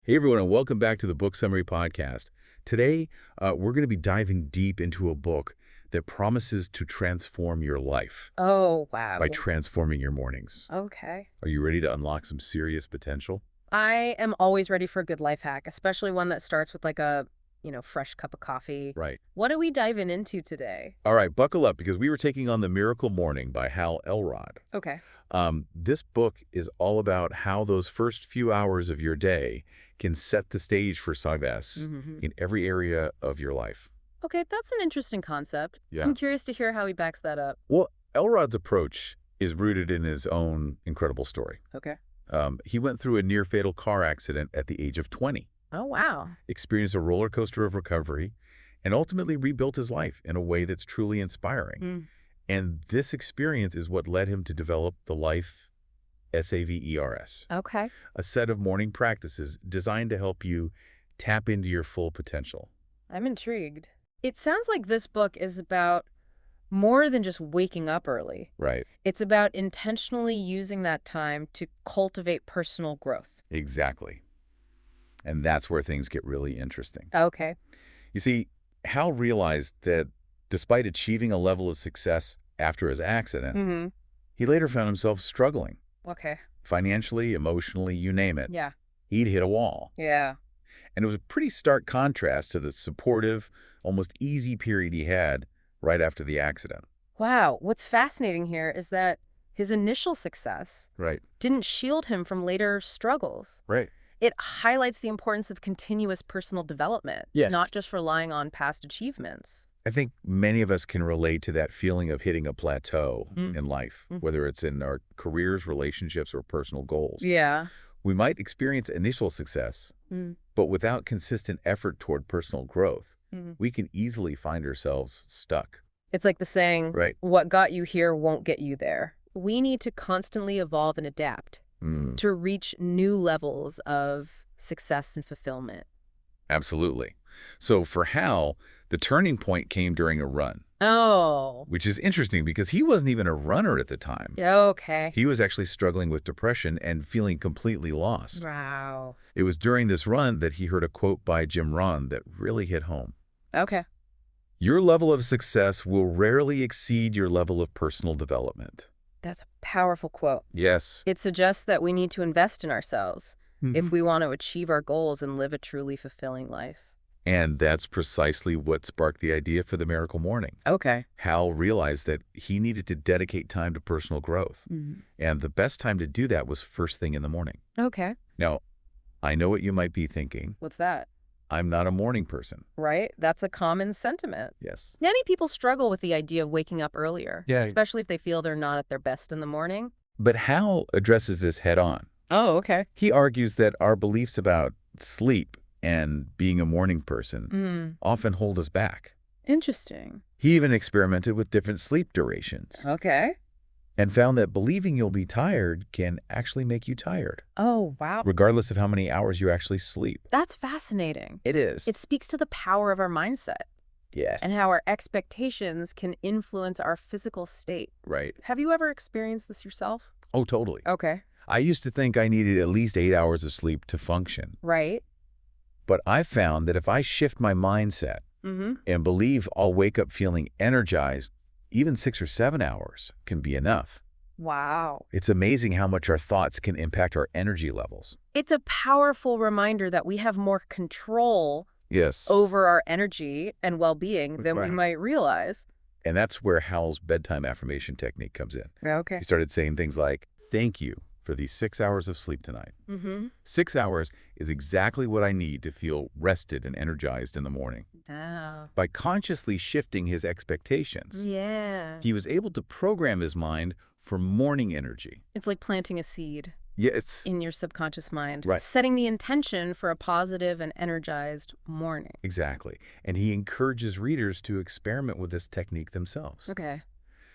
Hey everyone, and welcome back to the Book Summary Podcast. Today, we're going to be diving deep into a book that promises to transform your life Oh, wow. by transforming your mornings. Okay. Are you ready to unlock some serious potential? I am always ready for a good life hack, especially one that starts with like a, fresh cup of coffee. Right. What are we diving into today? All right, buckle up because we were taking on The Miracle Morning by Hal Elrod. Okay. This book is all about how those first few hours of your day can set the stage for success in every area of your life. Okay, that's an interesting concept. Yeah. I'm curious to hear how he backs that up. Well, Elrod's approach is rooted in his own incredible story. Okay. He went through a near-fatal car accident at the age of 20, Oh, wow. experienced a roller coaster of recovery, and ultimately rebuilt his life in a way that's truly inspiring. Mm. And this experience is what led him to develop the Life SAVERS, Okay. a set of morning practices designed to help you tap into your full potential. I'm intrigued. It sounds like this book is about more than just waking up early. Right. It's about intentionally using that time to cultivate personal growth. Exactly. And that's where things get really interesting. Okay. You see, Hal realized that despite achieving a level of success after his accident, Mm-hmm. he later found himself struggling. Okay. Financially, emotionally, you name it. Yeah. He'd hit a wall. Yeah. And it was a pretty stark contrast to the supportive, almost easy period he had right after the accident. Wow, what's fascinating here is that his initial success Right. didn't shield him from later struggles. Right. It highlights the importance of continuous personal development, Yes. not just relying on past achievements. I think many of us can relate to that feeling of hitting a plateau Mm. in life, Mm. whether it's in our careers, relationships, or personal goals. Yeah. We might experience initial success, Mm. but without consistent effort toward personal growth, Mhm. we can easily find ourselves stuck. It's like the saying, Right. what got you here won't get you there. We need to constantly evolve and adapt Mm, to reach new levels of success and fulfillment. absolutely. So for Hal, the turning point came during a run, Oh, which is interesting because he wasn't even a runner at the time. yeah, okay. He was actually struggling with depression and feeling completely lost. Wow. It was during this run that he heard a quote by Jim Rohn that really hit home. Okay. Your level of success will rarely exceed your level of personal development. That's a powerful quote. Yes. It suggests that we need to invest in ourselves Mm-hmm. if we want to achieve our goals and live a truly fulfilling life. And that's precisely what sparked the idea for the Miracle Morning. Okay. Hal realized that he needed to dedicate time to personal growth. And the best time to do that was first thing in the morning. Okay. Now, I know what you might be thinking. What's that? I'm not a morning person. Right? That's a common sentiment. Yes. Many people struggle with the idea of waking up earlier, Yeah. especially if they feel they're not at their best in the morning. But Hal addresses this head on. Oh, okay. He argues that our beliefs about sleep and being a morning person often hold us back. Interesting. He even experimented with different sleep durations Okay. and found that believing you'll be tired can actually make you tired, Oh, wow. regardless of how many hours you actually sleep. That's fascinating. It is. It speaks to the power of our mindset Yes. and how our expectations can influence our physical state. Right. Have you ever experienced this yourself? Oh, totally. Okay. I used to think I needed at least 8 hours of sleep to function. Right? But I found that if I shift my mindset Mm-hmm. and believe I'll wake up feeling energized, even 6 or 7 hours can be enough. Wow. It's amazing how much our thoughts can impact our energy levels. It's a powerful reminder that we have more control Yes. over our energy and well-being than we Right. might realize. And that's where Hal's bedtime affirmation technique comes in. Okay. He started saying things like, thank you for these 6 hours of sleep tonight. Mm-hmm. 6 hours is exactly what I need to feel rested and energized in the morning. Oh. By consciously shifting his expectations, Yeah. he was able to program his mind for morning energy. It's like planting a seed Yes, in your subconscious mind, Right. setting the intention for a positive and energized morning. exactly. And he encourages readers to experiment with this technique themselves. Okay.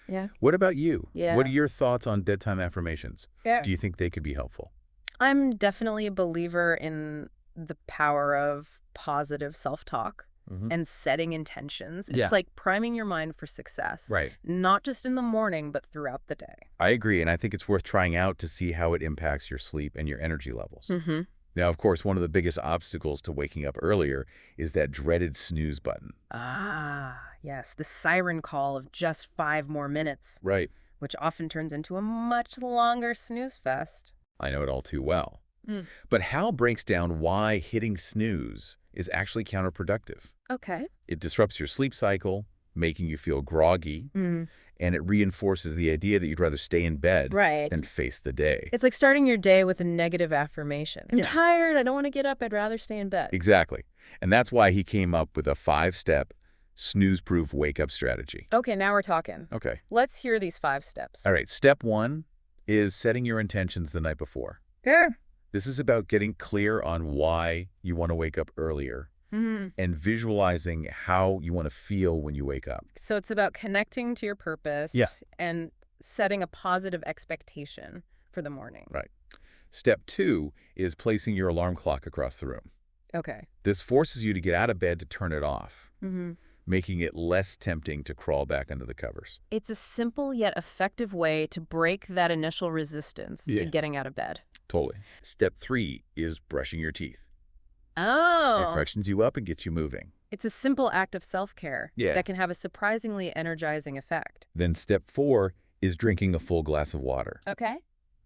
Yeah. What about you? Yeah. What are your thoughts on bedtime affirmations? Yeah. Do you think they could be helpful? I'm definitely a believer in the power of positive self-talk. and setting intentions. It's Yeah. like priming your mind for success. Right. Not just in the morning, but throughout the day. I agree, and I think it's worth trying out to see how it impacts your sleep and your energy levels. Mm-hmm. Now, of course, one of the biggest obstacles to waking up earlier is that dreaded snooze button. Ah, yes, the siren call of just 5 more minutes, Right. which often turns into a much longer snooze fest. I know it all too well. Mm. But Hal breaks down why hitting snooze is actually counterproductive. Okay. It disrupts your sleep cycle, making you feel groggy, Mm. and it reinforces the idea that you'd rather stay in bed Right. than face the day. It's like starting your day with a negative affirmation. I'm Yeah. tired. I don't want to get up. I'd rather stay in bed. Exactly. And that's why he came up with a 5-step snooze-proof wake-up strategy. Okay, now we're talking. Okay. Let's hear these 5 steps. All right. Step 1 is setting your intentions the night before. Fair. This is about getting clear on why you want to wake up earlier and visualizing how you want to feel when you wake up. So it's about connecting to your purpose Yeah. and setting a positive expectation for the morning. Right. Step 2 is placing your alarm clock across the room. Okay. This forces you to get out of bed to turn it off, Mm-hmm. making it less tempting to crawl back under the covers. It's a simple yet effective way to break that initial resistance to Yeah. getting out of bed. Totally. Step 3 is brushing your teeth. Oh. It freshens you up and gets you moving. It's a simple act of self-care Yeah. that can have a surprisingly energizing effect. Then step 4 is drinking a full glass of water. Okay.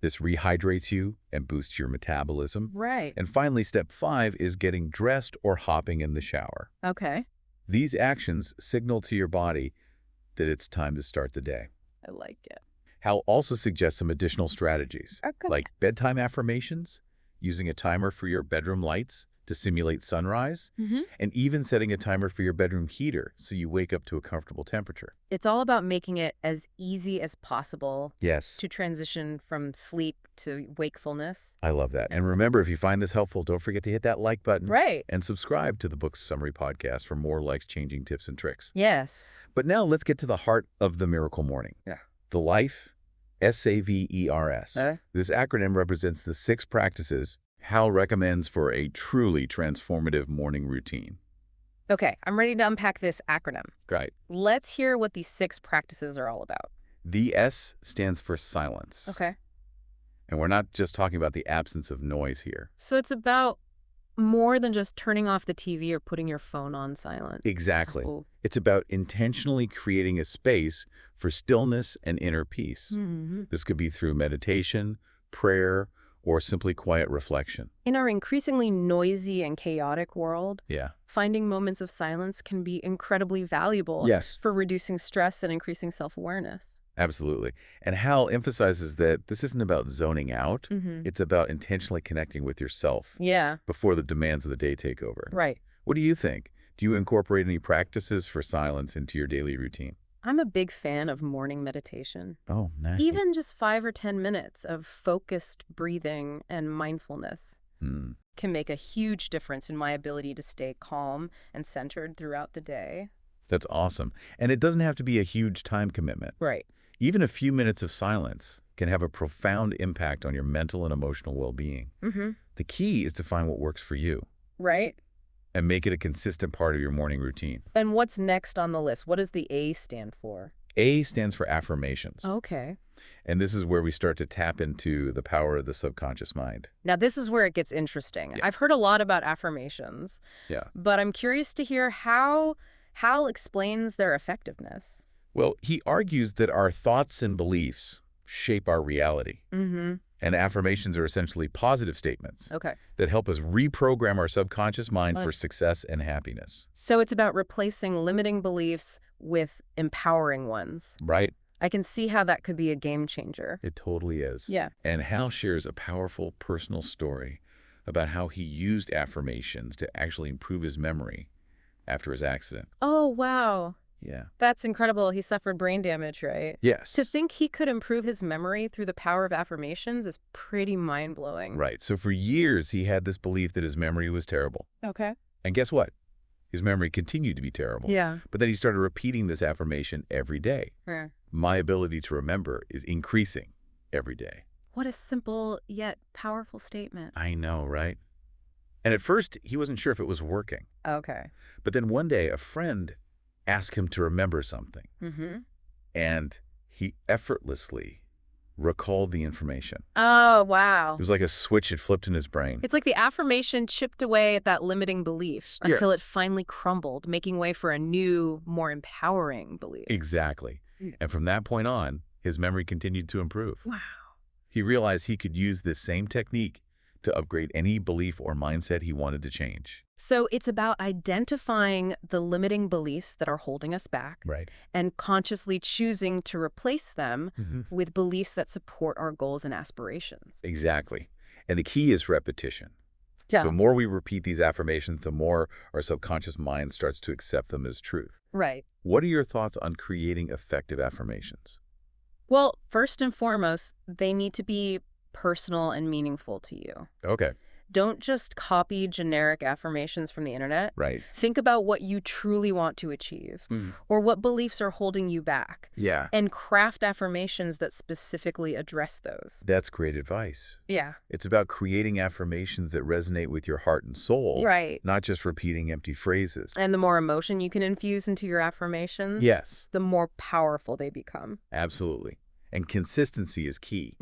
This rehydrates you and boosts your metabolism. Right. And finally, step 5 is getting dressed or hopping in the shower. Okay. These actions signal to your body that it's time to start the day. I like it. Hal also suggests some additional strategies, Okay. like bedtime affirmations, using a timer for your bedroom lights to simulate sunrise, Mm-hmm. and even setting a timer for your bedroom heater so you wake up to a comfortable temperature. It's all about making it as easy as possible Yes. to transition from sleep to wakefulness. I love that. And remember, if you find this helpful, don't forget to hit that like button. Right. And subscribe to the Book's Summary Podcast for more life-changing tips and tricks. Yes. But now let's get to the heart of the miracle morning. Yeah. The Life, SAVERS. This acronym represents the 6 practices Hal recommends for a truly transformative morning routine. Okay, I'm ready to unpack this acronym. Great. Let's hear what these 6 practices are all about. The S stands for silence. Okay. And we're not just talking about the absence of noise here. So it's about more than just turning off the TV or putting your phone on silent. Exactly. Oh. It's about intentionally creating a space for stillness and inner peace. Mm-hmm. This could be through meditation, prayer, or simply quiet reflection. In our increasingly noisy and chaotic world, Yeah. finding moments of silence can be incredibly valuable Yes. for reducing stress and increasing self-awareness. Absolutely. And Hal emphasizes that this isn't about zoning out. Mm-hmm. It's about intentionally connecting with yourself Yeah, before the demands of the day take over. right. What do you think? Do you incorporate any practices for silence into your daily routine? I'm a big fan of morning meditation. Oh, nice. Even just 5 or 10 minutes of focused breathing and mindfulness can make a huge difference in my ability to stay calm and centered throughout the day. That's awesome. And it doesn't have to be a huge time commitment. Right. Even a few minutes of silence can have a profound impact on your mental and emotional well-being. Mm-hmm. The key is to find what works for you Right. and make it a consistent part of your morning routine. And what's next on the list? What does the A stand for? A stands for affirmations. Okay. And this is where we start to tap into the power of the subconscious mind. Now, this is where it gets interesting. Yeah. I've heard a lot about affirmations, Yeah. but I'm curious to hear how Hal explains their effectiveness. Well, he argues that our thoughts and beliefs shape our reality. Mm-hmm. And affirmations are essentially positive statements Okay. that help us reprogram our subconscious mind for Nice. success and happiness. So it's about replacing limiting beliefs with empowering ones. Right? I can see how that could be a game changer. It totally is. Yeah. And Hal shares a powerful personal story about how he used affirmations to actually improve his memory after his accident. Oh, wow. Yeah. That's incredible. He suffered brain damage, right? Yes. To think he could improve his memory through the power of affirmations is pretty mind-blowing. Right. So for years, he had this belief that his memory was terrible. Okay. And guess what? His memory continued to be terrible. Yeah. But then he started repeating this affirmation every day. Yeah. My ability to remember is increasing every day. What a simple yet powerful statement. I know, right? And at first, he wasn't sure if it was working. Okay. But then one day, a friend asked him to remember something. Mm-hmm. And he effortlessly recalled the information. Oh, wow. It was like a switch had flipped in his brain. It's like the affirmation chipped away at that limiting belief until it finally crumbled, making way for a new, more empowering belief. Exactly. And from that point on, his memory continued to improve. Wow. He realized he could use this same technique to upgrade any belief or mindset he wanted to change. So it's about identifying the limiting beliefs that are holding us back Right. and consciously choosing to replace them with beliefs that support our goals and aspirations. Exactly. And the key is repetition. Yeah. The more we repeat these affirmations, the more our subconscious mind starts to accept them as truth. Right. What are your thoughts on creating effective affirmations? Well, first and foremost, they need to be personal and meaningful to you. Okay. Don't just copy generic affirmations from the internet. Right. Think about what you truly want to achieve or what beliefs are holding you back. Yeah. And craft affirmations that specifically address those. That's great advice. Yeah. It's about creating affirmations that resonate with your heart and soul. Right. Not just repeating empty phrases. And the more emotion you can infuse into your affirmations, Yes. the more powerful they become. Absolutely. And consistency is key.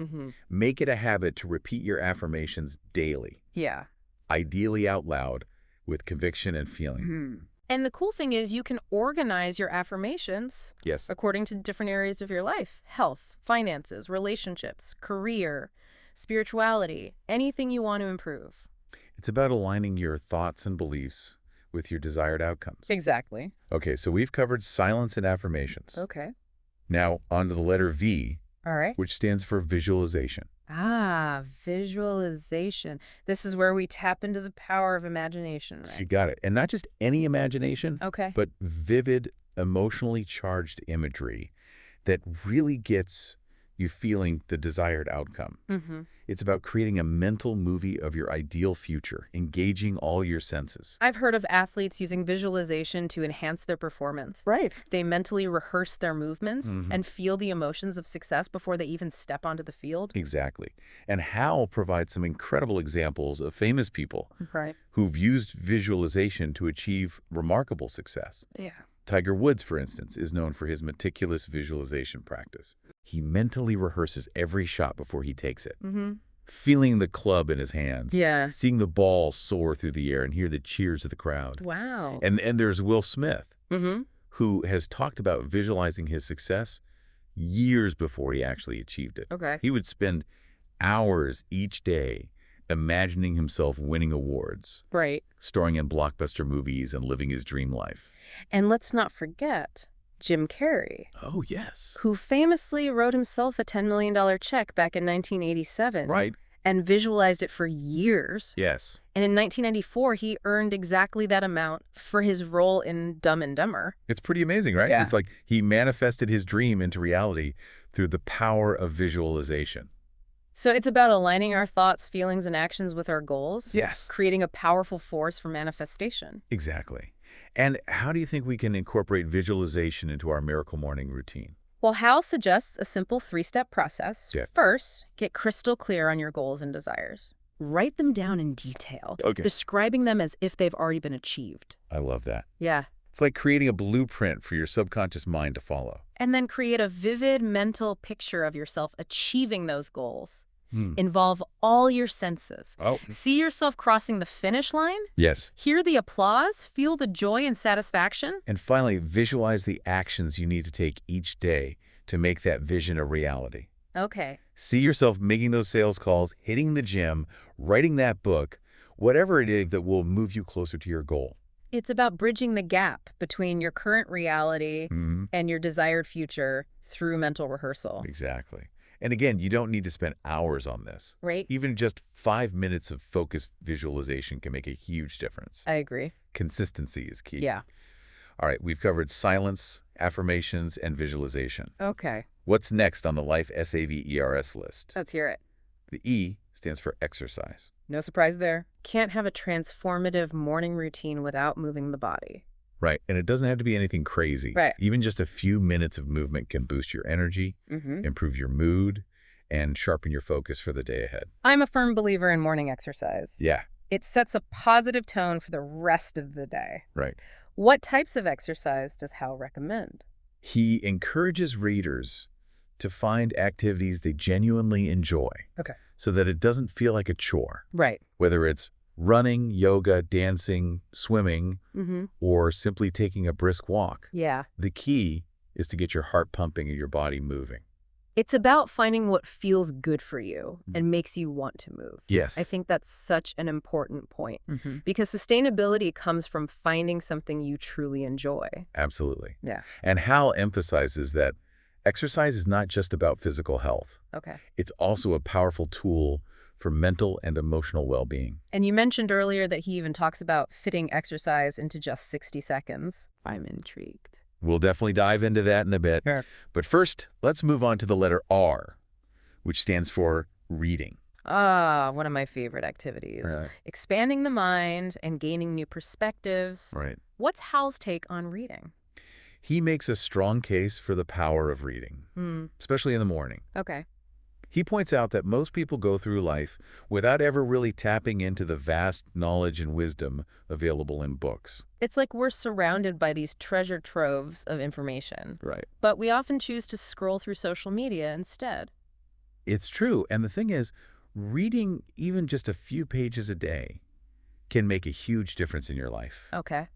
Make it a habit to repeat your affirmations daily. Yeah. Ideally out loud, with conviction and feeling. And the cool thing is you can organize your affirmations Yes. according to different areas of your life. Health, finances, relationships, career, spirituality, anything you want to improve. It's about aligning your thoughts and beliefs with your desired outcomes. Exactly. Okay, so we've covered silence and affirmations. Okay. Now, on to the letter V, All right. which stands for visualization. Ah, visualization. This is where we tap into the power of imagination, You right? got it. And not just any imagination, Okay. but vivid, emotionally charged imagery that really gets you feeling the desired outcome. It's about creating a mental movie of your ideal future, engaging all your senses. I've heard of athletes using visualization to enhance their performance. Right. They mentally rehearse their movements and feel the emotions of success before they even step onto the field. Exactly. And Hal provides some incredible examples of famous people Right. who've used visualization to achieve remarkable success. Yeah. Tiger Woods, for instance, is known for his meticulous visualization practice. He mentally rehearses every shot before he takes it, feeling the club in his hands, Yeah. seeing the ball soar through the air and hear the cheers of the crowd. Wow. And there's Will Smith, who has talked about visualizing his success years before he actually achieved it. Okay. He would spend hours each day imagining himself winning awards, Right. starring in blockbuster movies and living his dream life. And let's not forget Jim Carrey, Oh, yes. who famously wrote himself a $10 million check back in 1987 Right. and visualized it for years. Yes. And in 1994, he earned exactly that amount for his role in Dumb and Dumber. It's pretty amazing, right? Yeah. It's like he manifested his dream into reality through the power of visualization. So it's about aligning our thoughts, feelings, and actions with our goals. Yes. Creating a powerful force for manifestation. Exactly. And how do you think we can incorporate visualization into our miracle morning routine? Well, Hal suggests a simple 3-step process. Yeah. First, get crystal clear on your goals and desires. Write them down in detail, Okay. describing them as if they've already been achieved. I love that. Yeah. It's like creating a blueprint for your subconscious mind to follow. And then create a vivid mental picture of yourself achieving those goals. Involve all your senses. Oh. See yourself crossing the finish line. Yes. Hear the applause. Feel the joy and satisfaction. And finally, visualize the actions you need to take each day to make that vision a reality. Okay. See yourself making those sales calls, hitting the gym, writing that book, whatever it is that will move you closer to your goal. It's about bridging the gap between your current reality and your desired future through mental rehearsal. Exactly. And again, you don't need to spend hours on this. Right? Even just 5 minutes of focused visualization can make a huge difference. I agree. Consistency is key. Yeah. All right, we've covered silence, affirmations, and visualization. Okay. What's next on the Life SAVERS list? Let's hear it. The E stands for exercise. No surprise there. Can't have a transformative morning routine without moving the body. Right, and it doesn't have to be anything crazy. Right. Even just a few minutes of movement can boost your energy, improve your mood, and sharpen your focus for the day ahead. I'm a firm believer in morning exercise. Yeah, It sets a positive tone for the rest of the day. right. What types of exercise does Hal recommend? He encourages readers to find activities they genuinely enjoy. Okay. So that it doesn't feel like a chore. Right. Whether it's running, yoga, dancing, swimming, or simply taking a brisk walk. Yeah. The key is to get your heart pumping and your body moving. It's about finding what feels good for you and makes you want to move. Yes. I think that's such an important point because sustainability comes from finding something you truly enjoy. Absolutely. Yeah. And Hal emphasizes that exercise is not just about physical health. Okay. It's also a powerful tool for mental and emotional well-being. And you mentioned earlier that he even talks about fitting exercise into just 60 seconds. I'm intrigued. We'll definitely dive into that in a bit. Sure. But first, let's move on to the letter R, which stands for reading. Ah, one of my favorite activities. Right. Expanding the mind and gaining new perspectives. Right. What's Hal's take on reading? He makes a strong case for the power of reading, especially in the morning. Okay. He points out that most people go through life without ever really tapping into the vast knowledge and wisdom available in books. It's like we're surrounded by these treasure troves of information. Right. But we often choose to scroll through social media instead. It's true. And the thing is, reading even just a few pages a day can make a huge difference in your life. Okay.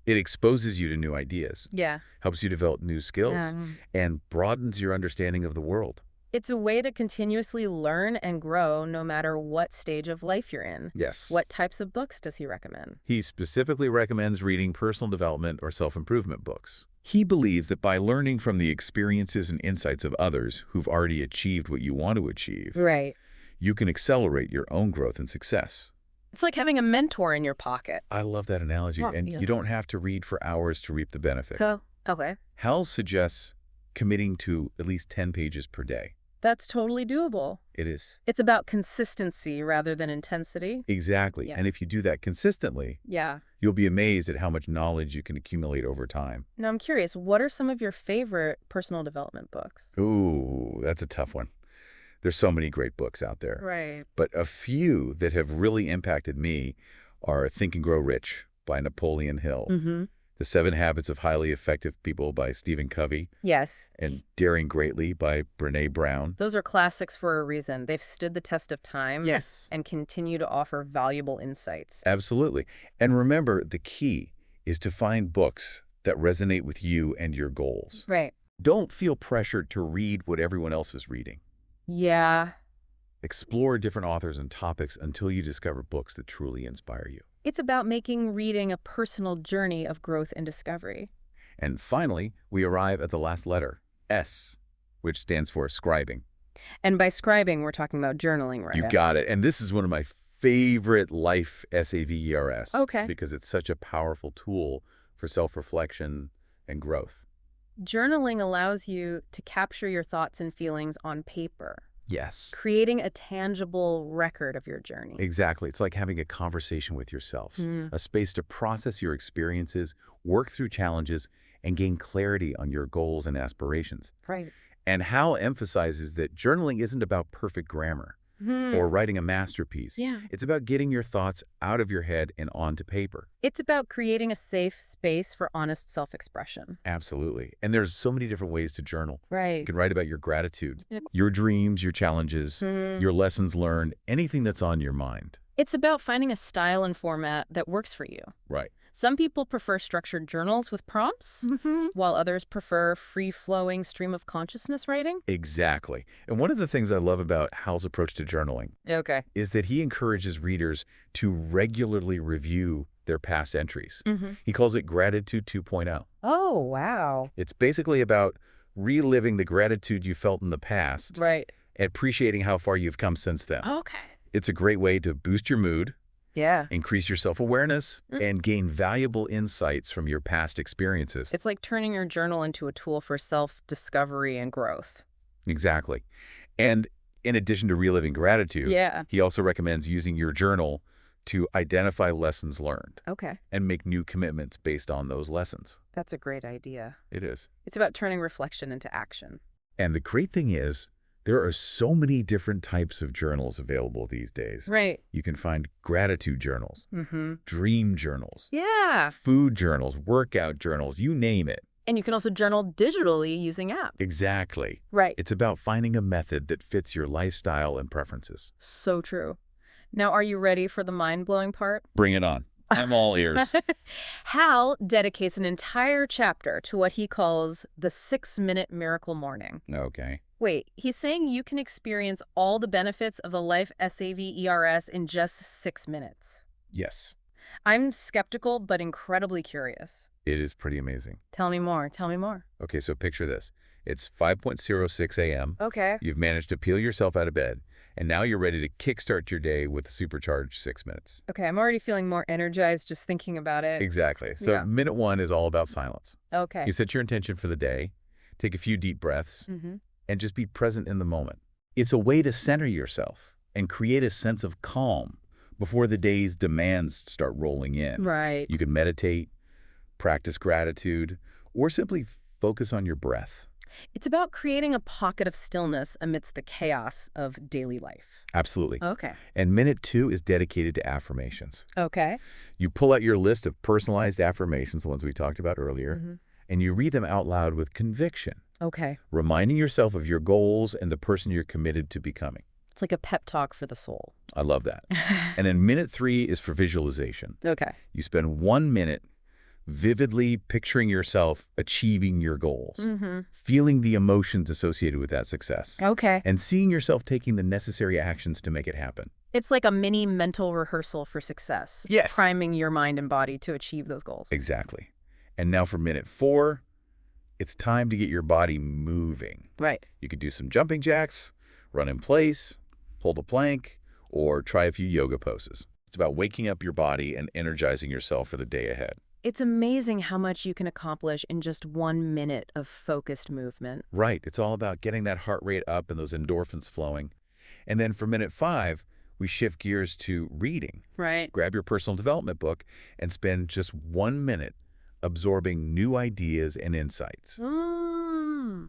It exposes you to new ideas, Yeah. helps you develop new skills, and broadens your understanding of the world. It's a way to continuously learn and grow no matter what stage of life you're in. Yes. What types of books does he recommend? He specifically recommends reading personal development or self-improvement books. He believes that by learning from the experiences and insights of others who've already achieved what you want to achieve, Right. you can accelerate your own growth and success. It's like having a mentor in your pocket. I love that analogy, and you don't have to read for hours to reap the benefit. Oh, okay. Hal suggests committing to at least 10 pages per day. That's totally doable. It is. It's about consistency rather than intensity. Exactly. Yeah. And if you do that consistently, Yeah. you'll be amazed at how much knowledge you can accumulate over time. Now, I'm curious, what are some of your favorite personal development books? Ooh, that's a tough one. There's so many great books out there. Right. But a few that have really impacted me are Think and Grow Rich by Napoleon Hill, The 7 Habits of Highly Effective People by Stephen Covey, Yes. and Daring Greatly by Brené Brown. Those are classics for a reason. They've stood the test of time. Yes. And continue to offer valuable insights. Absolutely. And remember, the key is to find books that resonate with you and your goals. Right. Don't feel pressured to read what everyone else is reading. Yeah. Explore different authors and topics until you discover books that truly inspire you. It's about making reading a personal journey of growth and discovery. And finally, we arrive at the last letter, S, which stands for scribing. And by scribing, we're talking about journaling, right? You got it. And this is one of my favorite life SAVERS. Okay. Because it's such a powerful tool for self-reflection and growth. Journaling allows you to capture your thoughts and feelings on paper, Yes. creating a tangible record of your journey. Exactly. It's like having a conversation with yourself, a space to process your experiences, work through challenges, and gain clarity on your goals and aspirations. Right. And Hal emphasizes that journaling isn't about perfect grammar or writing a masterpiece. Yeah. It's about getting your thoughts out of your head and onto paper. It's about creating a safe space for honest self-expression. Absolutely. And there's so many different ways to journal. Right. You can write about your gratitude, Yep. your dreams, your challenges, your lessons learned, anything that's on your mind. It's about finding a style and format that works for you. Right. Some people prefer structured journals with prompts, while others prefer free-flowing stream of consciousness writing. Exactly. And one of the things I love about Hal's approach to journaling Okay. is that he encourages readers to regularly review their past entries. He calls it Gratitude 2.0. Oh, wow. It's basically about reliving the gratitude you felt in the past Right. and appreciating how far you've come since then. Okay. It's a great way to boost your mood, Yeah. increase your self-awareness, and gain valuable insights from your past experiences. It's like turning your journal into a tool for self-discovery and growth. Exactly. And in addition to reliving gratitude, Yeah. he also recommends using your journal to identify lessons learned Okay. and make new commitments based on those lessons. That's a great idea. It is. It's about turning reflection into action. And the great thing is, there are so many different types of journals available these days. Right. You can find gratitude journals, dream journals, Yeah. food journals, workout journals, you name it. And you can also journal digitally using apps. Exactly. Right. It's about finding a method that fits your lifestyle and preferences. So true. Now, are you ready for the mind-blowing part? Bring it on. I'm all ears. Hal dedicates an entire chapter to what he calls the 6-minute miracle morning. Okay. Wait, he's saying you can experience all the benefits of the Life SAVERS in just 6 minutes. Yes. I'm skeptical, but incredibly curious. It is pretty amazing. Tell me more. Tell me more. Okay, so picture this. It's 5:06 a.m. Okay. You've managed to peel yourself out of bed, and now you're ready to kickstart your day with supercharged 6 minutes. Okay, I'm already feeling more energized just thinking about it. Exactly. So Yeah. minute 1 is all about silence. Okay. You set your intention for the day, take a few deep breaths, and just be present in the moment. It's a way to center yourself and create a sense of calm before the day's demands start rolling in. Right. You can meditate, practice gratitude, or simply focus on your breath. It's about creating a pocket of stillness amidst the chaos of daily life. Absolutely. Okay. And minute 2 is dedicated to affirmations. Okay. You pull out your list of personalized affirmations, the ones we talked about earlier, and you read them out loud with conviction, Okay. reminding yourself of your goals and the person you're committed to becoming. It's like a pep talk for the soul. I love that. And then minute 3 is for visualization. Okay. You spend 1 minute vividly picturing yourself achieving your goals, feeling the emotions associated with that success, Okay. and seeing yourself taking the necessary actions to make it happen. It's like a mini mental rehearsal for success. Yes. Priming your mind and body to achieve those goals. Exactly. And now for minute 4, it's time to get your body moving. Right. You could do some jumping jacks, run in place, hold a plank, or try a few yoga poses. It's about waking up your body and energizing yourself for the day ahead. It's amazing how much you can accomplish in just 1 minute of focused movement. Right. It's all about getting that heart rate up and those endorphins flowing. And then for minute 5, we shift gears to reading. Right. Grab your personal development book and spend just 1 minute absorbing new ideas and insights.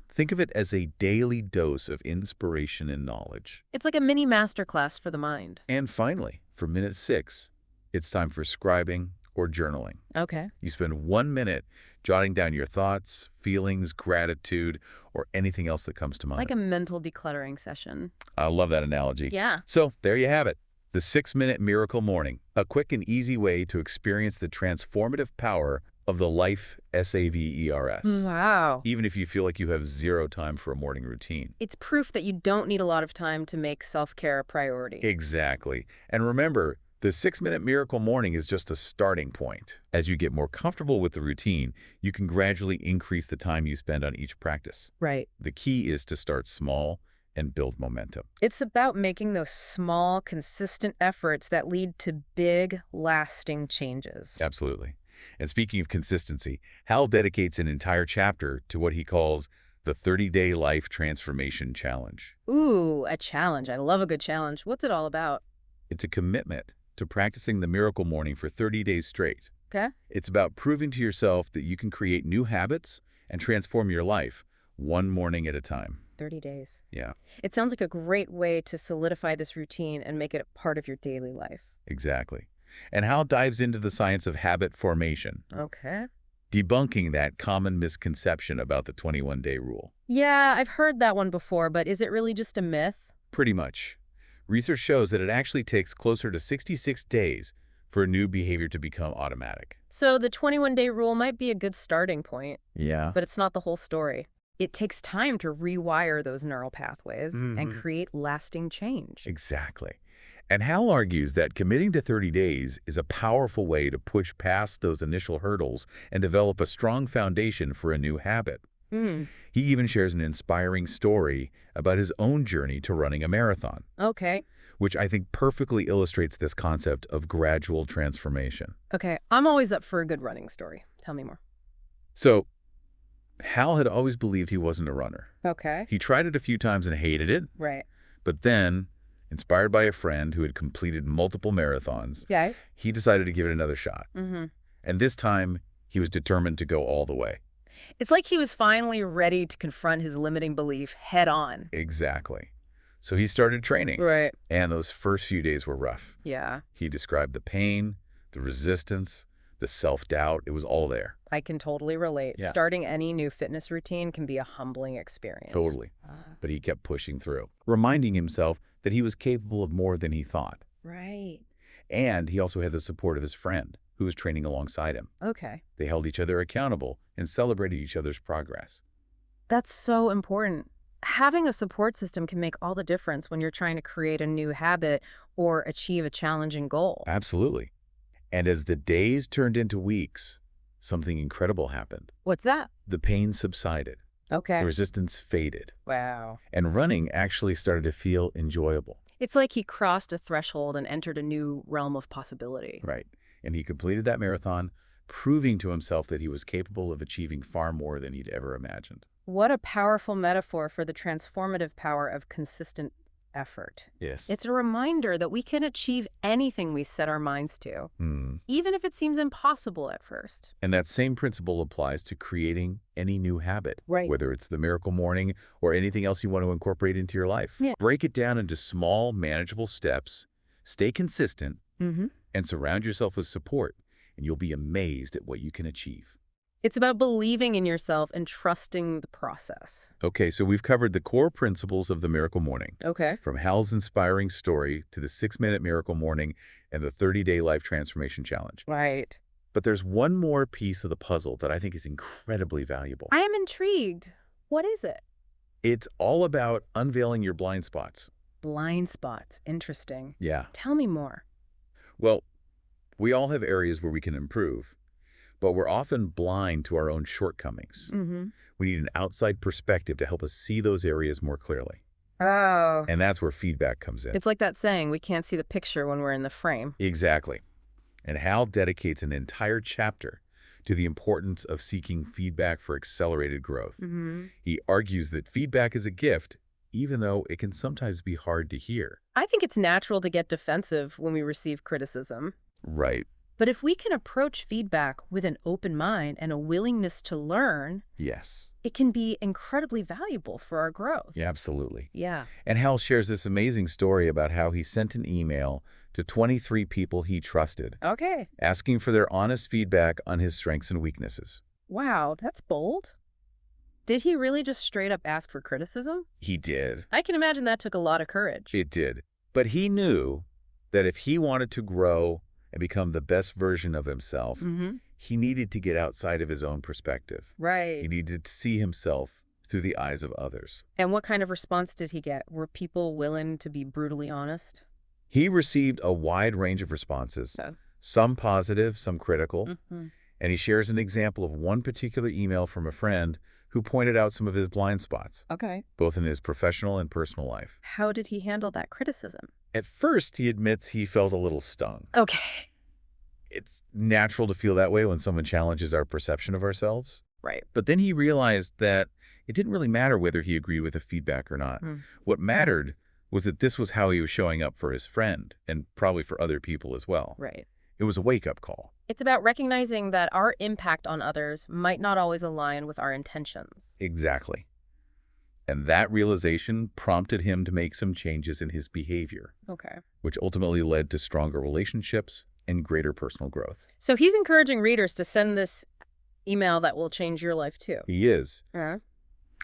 Think of it as a daily dose of inspiration and knowledge. It's like a mini masterclass for the mind. And finally, for minute 6, it's time for scribing or journaling. Okay. You spend 1 minute jotting down your thoughts, feelings, gratitude, or anything else that comes to mind. Like a mental decluttering session. I love that analogy. Yeah. So there you have it. The 6-minute miracle morning, a quick and easy way to experience the transformative power of the Life SAVERS. Wow. Even if you feel like you have zero time for a morning routine. It's proof that you don't need a lot of time to make self-care a priority. Exactly. And remember, the 6-minute miracle morning is just a starting point. As you get more comfortable with the routine, you can gradually increase the time you spend on each practice. Right. The key is to start small and build momentum. It's about making those small, consistent efforts that lead to big, lasting changes. Absolutely. And speaking of consistency, Hal dedicates an entire chapter to what he calls the 30-day life transformation challenge. Ooh, a challenge. I love a good challenge. What's it all about? It's a commitment to practicing the miracle morning for 30 days straight. Okay. It's about proving to yourself that you can create new habits and transform your life one morning at a time. 30 days. Yeah, It sounds like a great way to solidify this routine and make it a part of your daily life. exactly. And Hal dives into the science of habit formation, Okay. debunking that common misconception about the 21-day rule. Yeah, I've heard that one before, but is it really just a myth? Pretty much. Research shows that it actually takes closer to 66 days for a new behavior to become automatic. So the 21-day rule might be a good starting point, Yeah. but it's not the whole story. It takes time to rewire those neural pathways and create lasting change. Exactly. And Hal argues that committing to 30 days is a powerful way to push past those initial hurdles and develop a strong foundation for a new habit. He even shares an inspiring story about his own journey to running a marathon, Okay. which I think perfectly illustrates this concept of gradual transformation. Okay, I'm always up for a good running story. Tell me more. So, Hal had always believed he wasn't a runner. Okay. He tried it a few times and hated it, Right. but then, inspired by a friend who had completed multiple marathons, Yeah. he decided to give it another shot. Mm-hmm. And this time, he was determined to go all the way. It's like he was finally ready to confront his limiting belief head on. Exactly. So he started training, Right. and those first few days were rough. Yeah. He described the pain, the resistance, the self-doubt, it was all there. I can totally relate. Yeah. Starting any new fitness routine can be a humbling experience. Totally. Ah. But he kept pushing through, reminding himself that he was capable of more than he thought. Right. And he also had the support of his friend, who was training alongside him. Okay. They held each other accountable and celebrated each other's progress. That's so important. Having a support system can make all the difference when you're trying to create a new habit or achieve a challenging goal. Absolutely. And as the days turned into weeks, something incredible happened. What's that? The pain subsided. Okay. The resistance faded. Wow. And running actually started to feel enjoyable. It's like he crossed a threshold and entered a new realm of possibility. Right. And he completed that marathon, proving to himself that he was capable of achieving far more than he'd ever imagined. What a powerful metaphor for the transformative power of consistent effort. Yes. It's a reminder that we can achieve anything we set our minds to, even if it seems impossible at first. And that same principle applies to creating any new habit, Right. whether it's the miracle morning or anything else you want to incorporate into your life. Yeah. Break it down into small, manageable steps, stay consistent, Mm-hmm. and surround yourself with support, and you'll be amazed at what you can achieve. It's about believing in yourself and trusting the process. Okay, so we've covered the core principles of the miracle morning, Okay. from Hal's inspiring story to the 6-minute miracle morning and the 30-day life transformation challenge. Right. But there's one more piece of the puzzle that I think is incredibly valuable. I am intrigued. What is it? It's all about unveiling your blind spots. Blind spots. Interesting. Yeah. Tell me more. Well, we all have areas where we can improve, but we're often blind to our own shortcomings. Mm-hmm. We need an outside perspective to help us see those areas more clearly. Oh. And that's where feedback comes in. It's like that saying, we can't see the picture when we're in the frame. Exactly. And Hal dedicates an entire chapter to the importance of seeking feedback for accelerated growth. Mm-hmm. He argues that feedback is a gift, even though it can sometimes be hard to hear. I think it's natural to get defensive when we receive criticism. Right. But if we can approach feedback with an open mind and a willingness to learn, Yes. it can be incredibly valuable for our growth. Yeah, absolutely. Yeah. And Hal shares this amazing story about how he sent an email to 23 people he trusted, Okay. asking for their honest feedback on his strengths and weaknesses. Wow, that's bold. Did he really just straight up ask for criticism? He did. I can imagine that took a lot of courage. It did. But he knew that if he wanted to grow and become the best version of himself, Mm-hmm. he needed to get outside of his own perspective. He Right. needed to see himself through the eyes of others. And what kind of response did he get? Were people willing to be brutally honest? He received a wide range of responses, some positive, some critical, Mm-hmm. and he shares an example of one particular email from a friend who pointed out some of his blind spots, Okay. both in his professional and personal life. How did he handle that criticism? At first, he admits he felt a little stung. Okay. It's natural to feel that way when someone challenges our perception of ourselves. Right. But then he realized that it didn't really matter whether he agreed with the feedback or not. Hmm. What mattered was that this was how he was showing up for his friend, and probably for other people as well. Right. It was a wake-up call. It's about recognizing that our impact on others might not always align with our intentions. Exactly. And that realization prompted him to make some changes in his behavior, Okay. which ultimately led to stronger relationships and greater personal growth. So he's encouraging readers to send this email that will change your life too. He is. Uh-huh.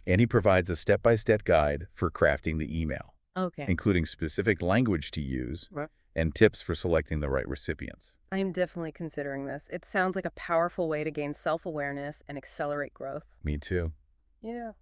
And he provides a step-by-step guide for crafting the email, Okay. including specific language to use Right. and tips for selecting the right recipients. I'm definitely considering this. It sounds like a powerful way to gain self-awareness and accelerate growth. Me too. Yeah.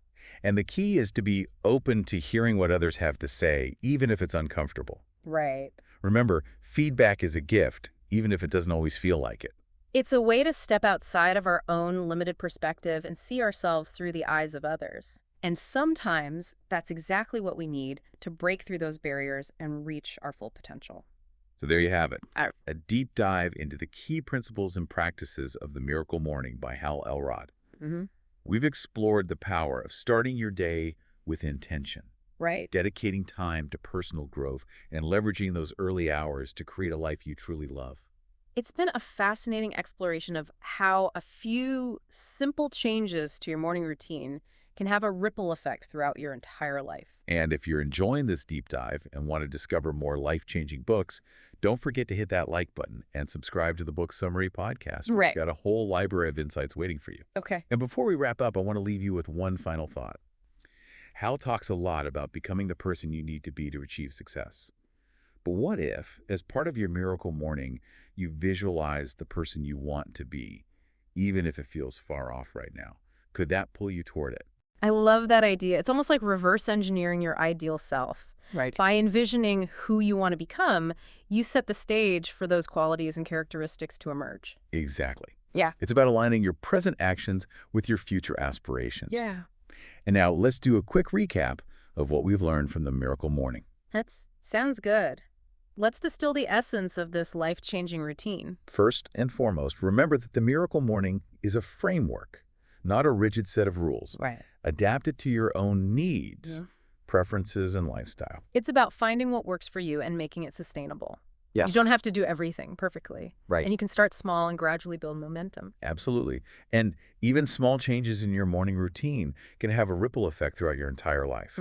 And the key is to be open to hearing what others have to say, even if it's uncomfortable. Right. Remember, feedback is a gift, even if it doesn't always feel like it. It's a way to step outside of our own limited perspective and see ourselves through the eyes of others. And sometimes that's exactly what we need to break through those barriers and reach our full potential. So there you have it, All right. a deep dive into the key principles and practices of the Miracle Morning by Hal Elrod. Mm-hmm. We've explored the power of starting your day with intention, Right. dedicating time to personal growth, and leveraging those early hours to create a life you truly love. It's been a fascinating exploration of how a few simple changes to your morning routine can have a ripple effect throughout your entire life. And if you're enjoying this deep dive and want to discover more life-changing books, don't forget to hit that like button and subscribe to the Book Summary Podcast. Right. We've got a whole library of insights waiting for you. Okay. And before we wrap up, I want to leave you with one final thought. Hal talks a lot about becoming the person you need to be to achieve success. But what if, as part of your miracle morning, you visualize the person you want to be, even if it feels far off right now? Could that pull you toward it? I love that idea. It's almost like reverse engineering your ideal self. Right. By envisioning who you want to become, you set the stage for those qualities and characteristics to emerge. Exactly. Yeah. It's about aligning your present actions with your future aspirations. Yeah. And now let's do a quick recap of what we've learned from the Miracle Morning. That sounds good. Let's distill the essence of this life-changing routine. First and foremost, remember that the Miracle Morning is a framework, not a rigid set of rules. Right. Adapt it to your own needs, preferences, and lifestyle. It's about finding what works for you and making it sustainable. Yes. You don't have to do everything perfectly. Right. And you can start small and gradually build momentum. Absolutely. And even small changes in your morning routine can have a ripple effect throughout your entire life.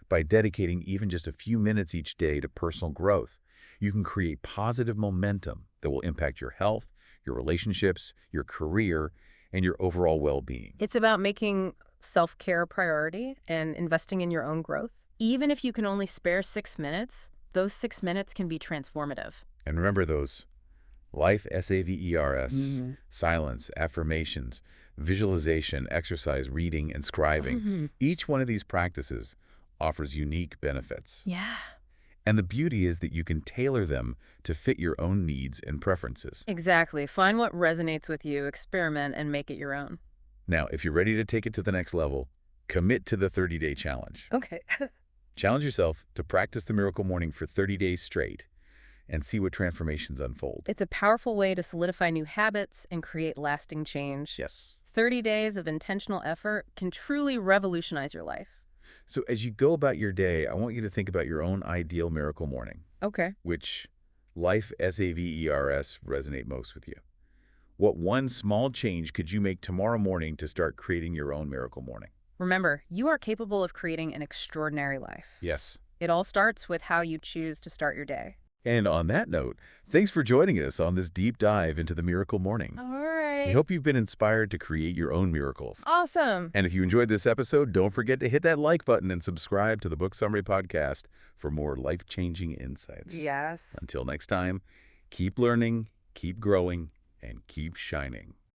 By dedicating even just a few minutes each day to personal growth, you can create positive momentum that will impact your health, your relationships, your career, and your overall well-being. It's about making self-care a priority and investing in your own growth. Even if you can only spare 6 minutes, those 6 minutes can be transformative. And remember those life, SAVERS, silence, affirmations, visualization, exercise, reading, and scribing. Each one of these practices offers unique benefits. Yeah. And the beauty is that you can tailor them to fit your own needs and preferences. Exactly. Find what resonates with you, experiment, and make it your own. Now, if you're ready to take it to the next level, commit to the 30-day challenge. Okay. Challenge yourself to practice the Miracle Morning for 30 days straight and see what transformations unfold. It's a powerful way to solidify new habits and create lasting change. Yes. 30 days of intentional effort can truly revolutionize your life. So as you go about your day, I want you to think about your own ideal miracle morning. Okay. Which life, SAVERS, resonate most with you? What one small change could you make tomorrow morning to start creating your own miracle morning? Remember, you are capable of creating an extraordinary life. Yes. It all starts with how you choose to start your day. And on that note, thanks for joining us on this deep dive into the miracle morning. All right. We hope you've been inspired to create your own miracles. Awesome. And if you enjoyed this episode, don't forget to hit that like button and subscribe to the Book Summary Podcast for more life-changing insights. Yes. Until next time, keep learning, keep growing, and keep shining.